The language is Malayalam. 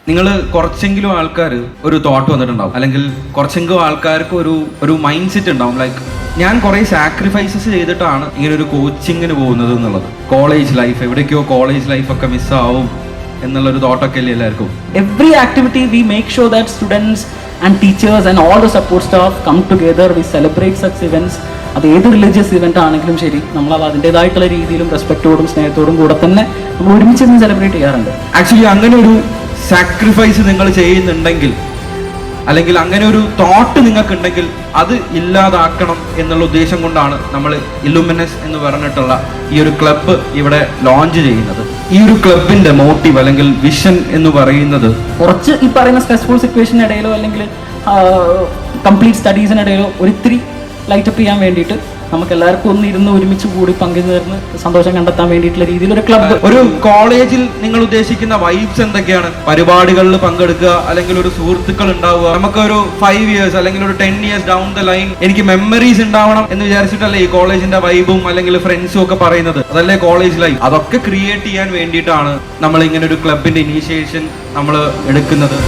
നിങ്ങൾ കുറച്ചെങ്കിലും ആൾക്കാർ ഒരു തോട്ട് വന്നിട്ടുണ്ടാവും, അല്ലെങ്കിൽ കുറച്ചെങ്കിലും ആൾക്കാർക്ക് ഒരു മൈൻഡ് സെറ്റ് ഉണ്ടാവും, ലൈക്ക് ഞാൻ കുറേ സാക്രിഫൈസസ് ചെയ്തിട്ടാണ് ഇങ്ങനെ ഒരു കോച്ചിങ്ങിന് പോകുന്നത് എന്നുള്ളത്. കോളേജ് ലൈഫ് എവിടേക്കോ കോളേജ് ലൈഫൊക്കെ മിസ്സാവും എന്നുള്ളൊരു തോട്ടൊക്കെ അല്ലേ എല്ലാവർക്കും. Every activity we make sure that students and teachers and all the support staff come together, we celebrate such events. അത് ഏത് റിലീജിയസ് ഇവന്റ് ആണെങ്കിലും ശരി, നമ്മൾ അത് അതിൻ്റെതായിട്ടുള്ള രീതിയിലും റെസ്പെക്റ്റോടും സ്നേഹത്തോടും കൂടെ തന്നെ നമ്മൾ ഒരുമിച്ച് സെലിബ്രേറ്റ് ചെയ്യാറുണ്ട്. ആക്ച്വലി അങ്ങനെ ഒരു സാക്രിഫൈസ് നിങ്ങൾ ചെയ്യുന്നുണ്ടെങ്കിൽ, അല്ലെങ്കിൽ അങ്ങനെ ഒരു തോട്ട് നിങ്ങൾക്കുണ്ടെങ്കിൽ അത് ഇല്ലാതാക്കണം എന്നുള്ള ഉദ്ദേശം കൊണ്ടാണ് നമ്മൾ ഇലുമിനസ് എന്ന് പറഞ്ഞിട്ടുള്ള ഈ ഒരു ക്ലബ്ബ് ഇവിടെ ലോഞ്ച് ചെയ്യുന്നത്. ഈ ഒരു ക്ലബിന്റെ മോട്ടീവ് അല്ലെങ്കിൽ വിഷൻ എന്ന് പറയുന്നത് കുറച്ച് ഈ പറയുന്ന സ്ട്രെസ്ഫുൾ സിറ്റുവേഷനിടയിലോ അല്ലെങ്കിൽ കംപ്ലീറ്റ് സ്റ്റഡീസിനിടയിലോ ഒരിത്തിരി ലൈറ്റപ്പ് ചെയ്യാൻ വേണ്ടിയിട്ട് നമുക്ക് എല്ലാവർക്കും ഒന്ന് ഇരുന്ന് ഒരുമിച്ച് കൂടി പങ്കുചേർന്ന് സന്തോഷം കണ്ടെത്താൻ വേണ്ടിയിട്ടുള്ള രീതിയിൽ ഒരു ക്ലബ്ബ്. ഒരു കോളേജിൽ നിങ്ങൾ ഉദ്ദേശിക്കുന്ന വൈബ്സ് എന്തൊക്കെയാണ്? പരിപാടികളിൽ പങ്കെടുക്കുക, അല്ലെങ്കിൽ ഒരു സുഹൃത്തുക്കൾ ഉണ്ടാവുക. നമുക്കൊരു 5 years അല്ലെങ്കിൽ ഒരു 10 years ഡൗൺ ദ ലൈൻ എനിക്ക് മെമ്മറീസ് ഉണ്ടാവണം എന്ന് വിചാരിച്ചിട്ടല്ലേ ഈ കോളേജിന്റെ വൈബും അല്ലെങ്കിൽ ഫ്രണ്ട്സും ഒക്കെ പറയുന്നത്. അതല്ലേ കോളേജ് ലൈഫ്. അതൊക്കെ ക്രിയേറ്റ് ചെയ്യാൻ വേണ്ടിയിട്ടാണ് നമ്മൾ ഇങ്ങനെ ഒരു ക്ലബിന്റെ ഇനീഷ്യേഷൻ നമ്മൾ എടുക്കുന്നത്.